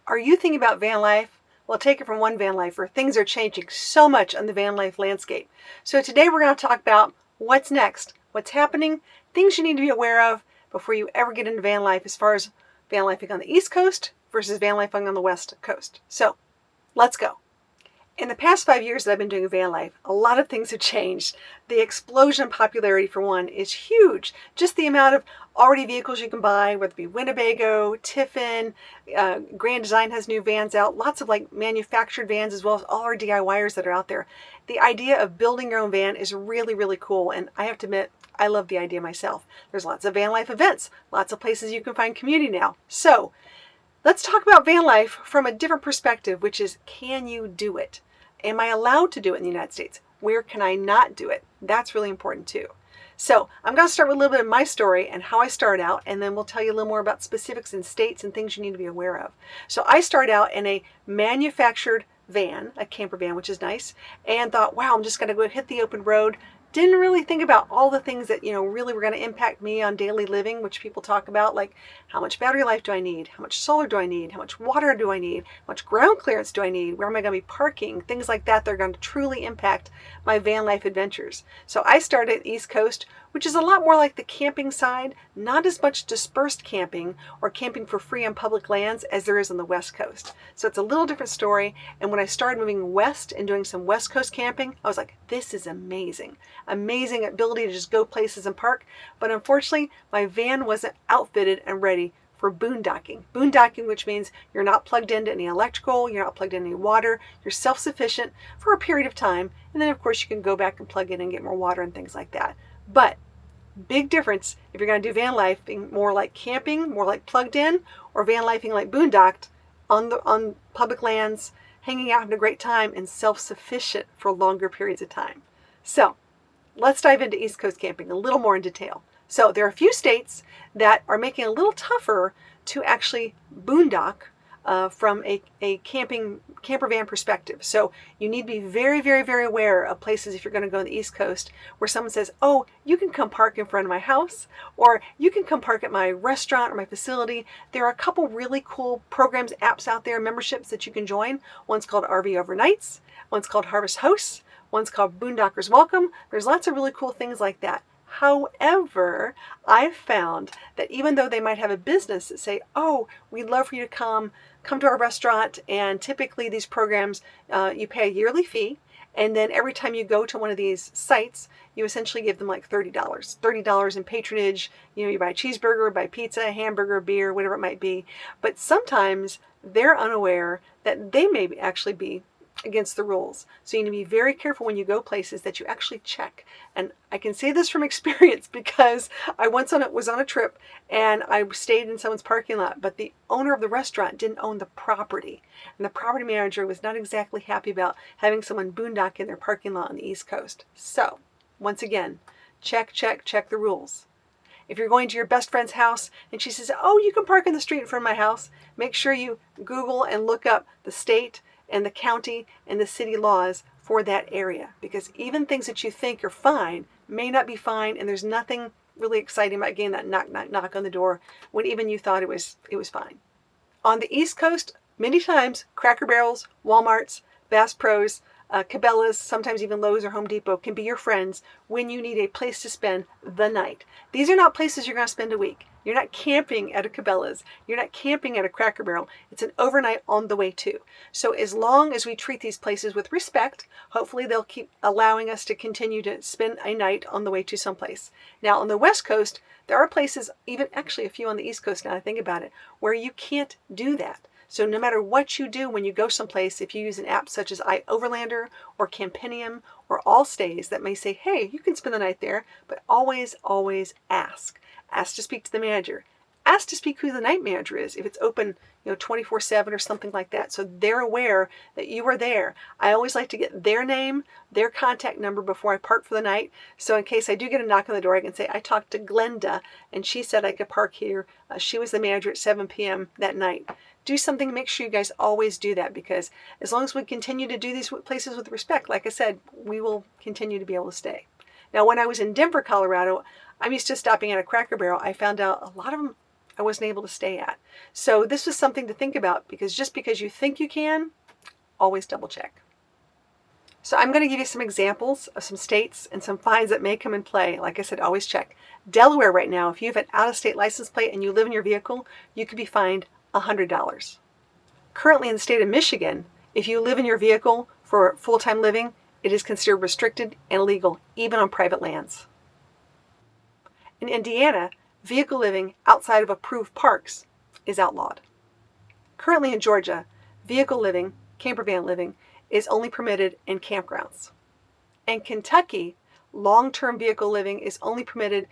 Are you thinking about van life? Well, take it from one van lifer. Things are changing so much on the van life landscape. So today we're going to talk about what's next, what's happening, things you need to be aware of before you ever get into van life as far as van lifing on the East Coast versus van lifing on the West Coast. So let's go. In the past 5 years that I've been doing van life, a lot of things have changed. The explosion in popularity, for one, is huge. Just the amount of already vehicles you can buy, whether it be Winnebago, Tiffin, Grand Design has new vans out, lots of like manufactured vans as well as all our DIYers that are out there. The idea of building your own van is really, really cool. And I have to admit, I love the idea myself. There's lots of van life events, lots of places you can find community now. So let's talk about van life from a different perspective, which is, can you do it? Am I allowed to do it in the United States? Where can I not do it? That's really important too. So I'm going to start with a little bit of my story and how I started out, and then we'll tell you a little more about specifics in states and things you need to be aware of. So I started out in a manufactured van, a camper van, which is nice, and thought, wow, I'm just going to go hit the open road. Didn't really think about all the things that, really were going to impact me on daily living, which people talk about, like how much battery life do I need? How much solar do I need? How much water do I need? How much ground clearance do I need? Where am I going to be parking? Things like that. They're going to truly impact my van life adventures. So I started at East Coast, which is a lot more like the camping side, not as much dispersed camping or camping for free on public lands as there is on the West Coast. So it's a little different story. And when I started moving west and doing some West Coast camping, I was like, this is amazing. Amazing ability to just go places and park. But unfortunately, my van wasn't outfitted and ready for boondocking. Boondocking, which means you're not plugged into any electrical, you're not plugged into any water, you're self-sufficient for a period of time. And then of course you can go back and plug in and get more water and things like that. But big difference if you're going to do van lifing more like camping, more like plugged in, or van lifing like boondocked on public lands, hanging out, having a great time, and self-sufficient for longer periods of time. So let's dive into East Coast camping a little more in detail. So there are a few states that are making it a little tougher to actually boondock from a camper van perspective. So you need to be very, very, very aware of places if you're going to go on the East Coast where someone says, oh, you can come park in front of my house, or you can come park at my restaurant or my facility. There are a couple really cool programs, apps out there, memberships that you can join. One's called RV Overnights, one's called Harvest Hosts, one's called Boondockers Welcome. There's lots of really cool things like that. However, I've found that even though they might have a business that say, oh, we'd love for you to come to our restaurant, and typically these programs, you pay a yearly fee, and then every time you go to one of these sites, you essentially give them like $30 in patronage. You buy a cheeseburger, buy pizza, hamburger, beer, whatever it might be. But sometimes they're unaware that they may actually be against the rules. So you need to be very careful when you go places that you actually check. And I can say this from experience because I once was on a trip and I stayed in someone's parking lot, but the owner of the restaurant didn't own the property. And the property manager was not exactly happy about having someone boondock in their parking lot on the East Coast. So once again, check the rules. If you're going to your best friend's house and she says, oh, you can park in the street in front of my house, make sure you Google and look up the state and the county and the city laws for that area, because even things that you think are fine may not be fine, and there's nothing really exciting about getting that knock on the door when even you thought it was fine. On the East Coast, many times Cracker Barrels, Walmarts, Bass Pros, Cabela's, sometimes even Lowe's or Home Depot can be your friends when you need a place to spend the night. These are not places you're going to spend a week. You're not camping at a Cabela's. You're not camping at a Cracker Barrel. It's an overnight on the way to. So as long as we treat these places with respect, hopefully they'll keep allowing us to continue to spend a night on the way to someplace. Now on the West Coast, there are places, even actually a few on the East Coast now I think about it, where you can't do that. So no matter what you do when you go someplace, if you use an app such as IOverlander or Campendium or AllStays that may say, hey, you can spend the night there, but always ask. Ask to speak to the manager. Ask to speak who the night manager is if it's open 24/7 or something like that, so they're aware that you are there. I always like to get their name, their contact number before I park for the night, so in case I do get a knock on the door, I can say, I talked to Glenda and she said I could park here. She was the manager at 7 p.m. that night. Do something to make sure you guys always do that, because as long as we continue to do these places with respect, like I said, we will continue to be able to stay. Now, when I was in Denver, Colorado, I'm used to stopping at a Cracker Barrel. I found out a lot of them I wasn't able to stay at. So this was something to think about, because just because you think you can, always double check. So I'm going to give you some examples of some states and some fines that may come in play. Like I said, always check. Delaware right now, if you have an out-of-state license plate and you live in your vehicle, you could be fined $100. Currently in the state of Michigan, if you live in your vehicle for full-time living, it is considered restricted and illegal, even on private lands. In Indiana, vehicle living outside of approved parks is outlawed. Currently in Georgia, vehicle living, camper van living, is only permitted in campgrounds. In Kentucky, long-term vehicle living is only permitted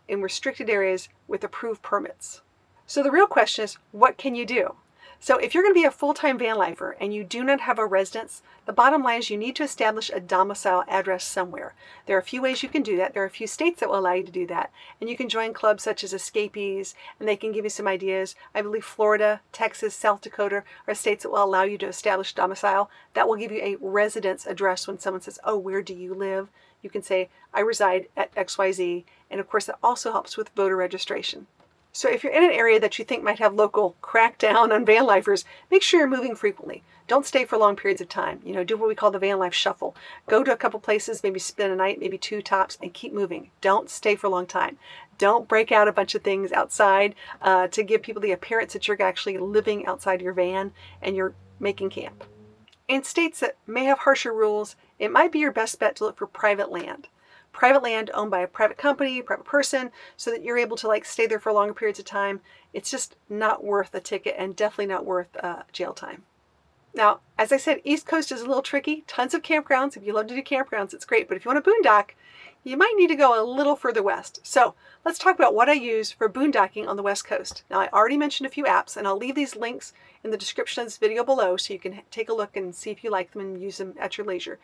in restricted areas with approved permits. So the real question is, what can you do? So if you're going to be a full-time van lifer and you do not have a residence, the bottom line is you need to establish a domicile address somewhere. There are a few ways you can do that. There are a few states that will allow you to do that. And you can join clubs such as Escapees, and they can give you some ideas. I believe Florida, Texas, South Dakota are states that will allow you to establish domicile. That will give you a residence address when someone says, oh, where do you live? You can say, I reside at XYZ. And of course, that also helps with voter registration. So if you're in an area that you think might have local crackdown on van lifers, make sure you're moving frequently. Don't stay for long periods of time. Do what we call the van life shuffle. Go to a couple places, maybe spend a night, maybe 2 tops, and keep moving. Don't stay for a long time. Don't break out a bunch of things outside to give people the appearance that you're actually living outside your van and you're making camp. In states that may have harsher rules, it might be your best bet to look for private land. Private land owned by a private company, private person, so that you're able to stay there for longer periods of time. It's just not worth a ticket and definitely not worth jail time. Now, as I said, East Coast is a little tricky. Tons of campgrounds. If you love to do campgrounds, it's great. But if you want to boondock, you might need to go a little further west. So let's talk about what I use for boondocking on the West Coast. Now, I already mentioned a few apps, and I'll leave these links in the description of this video below so you can take a look and see if you like them and use them at your leisure.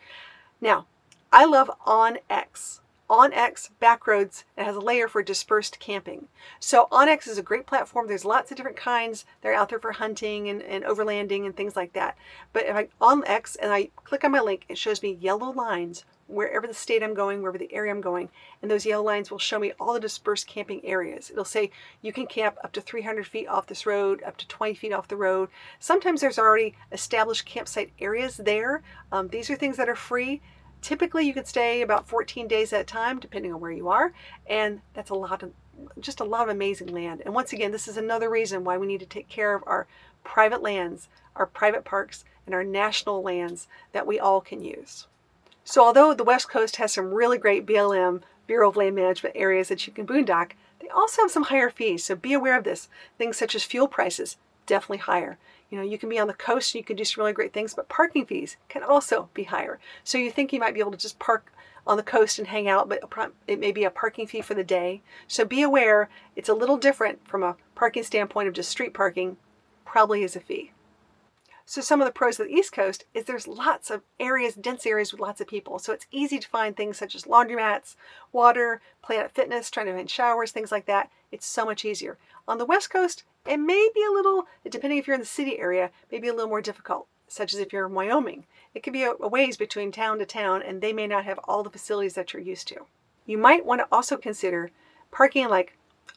Now, I love OnX. OnX Backroads, it has a layer for dispersed camping. So OnX is a great platform. There's lots of different kinds. They're out there for hunting and overlanding and things like that. But if I OnX and I click on my link, it shows me yellow lines wherever the state I'm going, wherever the area I'm going. And those yellow lines will show me all the dispersed camping areas. It'll say you can camp up to 300 feet off this road, up to 20 feet off the road. Sometimes there's already established campsite areas there. These are things that are free. Typically, you could stay about 14 days at a time, depending on where you are, and that's just a lot of amazing land. And once again, this is another reason why we need to take care of our private lands, our private parks, and our national lands that we all can use. So although the West Coast has some really great BLM, Bureau of Land Management areas that you can boondock, they also have some higher fees, so be aware of this. Things such as fuel prices, definitely higher. You can be on the coast and you can do some really great things, but parking fees can also be higher. So you think you might be able to just park on the coast and hang out, but it may be a parking fee for the day. So be aware, it's a little different from a parking standpoint of just street parking, probably is a fee. So some of the pros of the East Coast is there's lots of areas, dense areas with lots of people. So it's easy to find things such as laundromats, water, Planet Fitness, trying to find showers, things like that. It's so much easier. On the West Coast, it may be a little, depending if you're in the city area, maybe a little more difficult, such as if you're in Wyoming. It could be a ways between town to town, and they may not have all the facilities that you're used to. You might want to also consider parking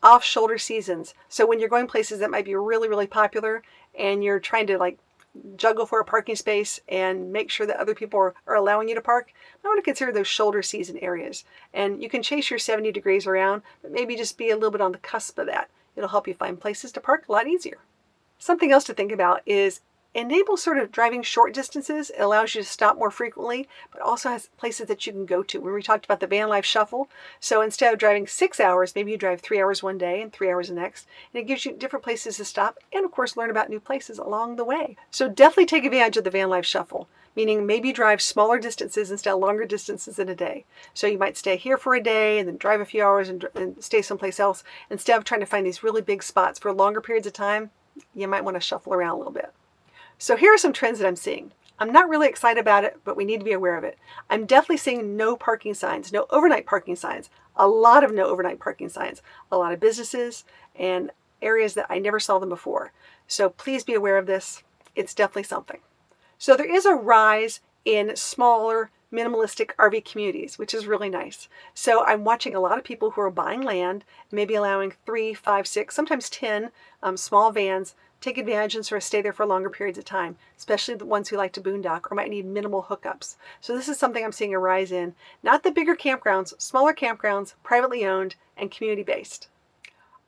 off-shoulder seasons. So when you're going places that might be really, really popular, and you're trying to juggle for a parking space and make sure that other people are allowing you to park, I want to consider those shoulder season areas. And you can chase your 70 degrees around, but maybe just be a little bit on the cusp of that. It'll help you find places to park a lot easier. Something else to think about is enable sort of driving short distances. It allows you to stop more frequently, but also has places that you can go to. When we talked about the van life shuffle, so instead of driving 6 hours, maybe you drive 3 hours one day and 3 hours the next, and it gives you different places to stop and of course learn about new places along the way. So definitely take advantage of the van life shuffle, meaning maybe you drive smaller distances instead of longer distances in a day. So you might stay here for a day and then drive a few hours and stay someplace else. Instead of trying to find these really big spots for longer periods of time, you might want to shuffle around a little bit. So here are some trends that I'm seeing. I'm not really excited about it, but we need to be aware of it. I'm definitely seeing no parking signs, no overnight parking signs, a lot of no overnight parking signs, a lot of businesses and areas that I never saw them before. So please be aware of this. It's definitely something. So there is a rise in smaller minimalistic RV communities, which is really nice. So I'm watching a lot of people who are buying land, maybe allowing 3, 5, 6, sometimes 10 small vans, take advantage and sort of stay there for longer periods of time, especially the ones who like to boondock or might need minimal hookups. So this is something I'm seeing a rise in. Not the bigger campgrounds, smaller campgrounds, privately owned and community-based.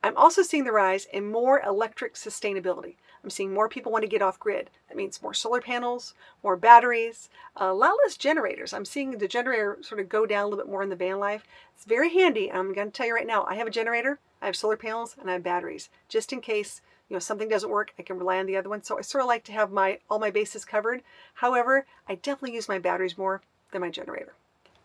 I'm also seeing the rise in more electric sustainability. I'm seeing more people want to get off grid. That means more solar panels, more batteries, a lot less generators. I'm seeing the generator sort of go down a little bit more in the van life. It's very handy. I'm going to tell you right now, I have a generator, I have solar panels, and I have batteries. Just in case something doesn't work, I can rely on the other one. So I sort of like to have all my bases covered. However, I definitely use my batteries more than my generator.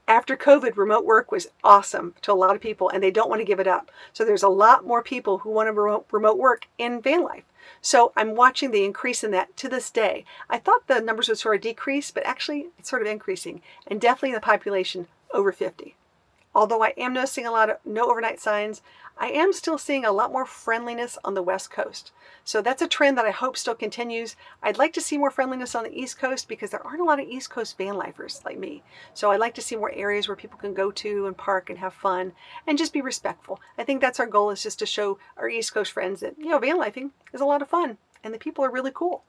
After COVID, remote work was awesome to a lot of people, and they don't want to give it up. So there's a lot more people who want to remote work in van life. So I'm watching the increase in that to this day. I thought the numbers would sort of decrease, but actually it's sort of increasing, and definitely in the population over 50. Although I am noticing a lot of no overnight signs, I am still seeing a lot more friendliness on the West Coast. So that's a trend that I hope still continues. I'd like to see more friendliness on the East Coast because there aren't a lot of East Coast van lifers like me. So I'd like to see more areas where people can go to and park and have fun and just be respectful. I think that's our goal, is just to show our East Coast friends that, van lifing is a lot of fun and the people are really cool.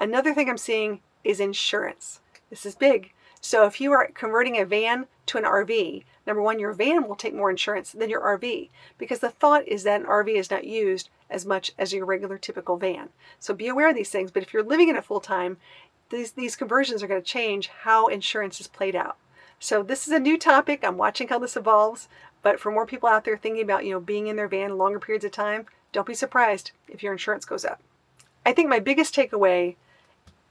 Another thing I'm seeing is insurance. This is big. So if you are converting a van to an RV, number one, your van will take more insurance than your RV, because the thought is that an RV is not used as much as your regular typical van. So be aware of these things, but if you're living in it full time, these conversions are going to change how insurance is played out. So this is a new topic. I'm watching how this evolves, but for more people out there thinking about, being in their van longer periods of time, don't be surprised if your insurance goes up. I think my biggest takeaway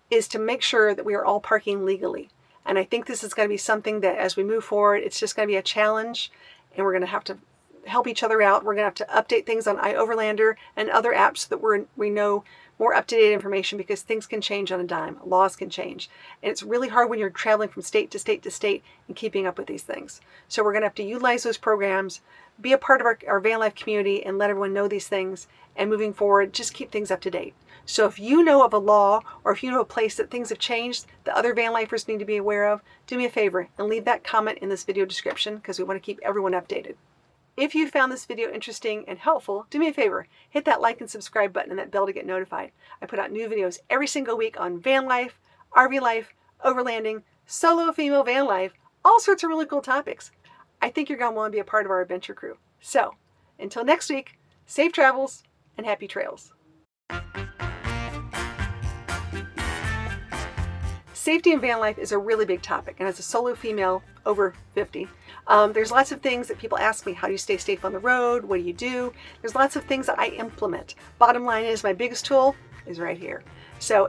is to make sure that we are all parking legally. And I think this is going to be something that as we move forward, it's just going to be a challenge, and we're going to have to help each other out. We're going to have to update things on IOverlander and other apps so that we know more up-to-date information, because things can change on a dime. Laws can change. And it's really hard when you're traveling from state to state to state and keeping up with these things. So we're going to have to utilize those programs, be a part of our van life community, and let everyone know these things. And moving forward, just keep things up to date. So if you know of a law, or if you know a place that things have changed that other van lifers need to be aware of, do me a favor and leave that comment in this video description, because we want to keep everyone updated. If you found this video interesting and helpful, do me a favor, hit that like and subscribe button and that bell to get notified. I put out new videos every single week on van life, RV life, overlanding, solo female van life, all sorts of really cool topics. I think you're going to want to be a part of our adventure crew. So until next week, safe travels and happy trails. Safety in van life is a really big topic, and as a solo female over 50, there's lots of things that people ask me. How do you stay safe on the road? What do you do? There's lots of things that I implement. Bottom line is, my biggest tool is right here.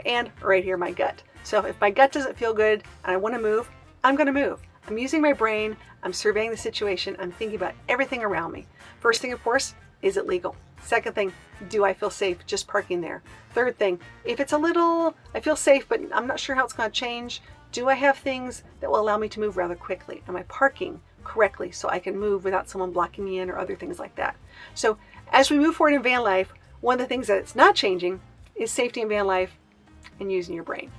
And right here, my gut. So if my gut doesn't feel good and I want to move, I'm going to move. I'm using my brain. I'm surveying the situation. I'm thinking about everything around me. First thing, of course, is it legal? Second thing, do I feel safe just parking there? Third thing, if it's I feel safe, but I'm not sure how it's going to change, do I have things that will allow me to move rather quickly? Am I parking correctly so I can move without someone blocking me in or other things like that? So as we move forward in van life, one of the things that it's not changing is safety in van life and using your brain.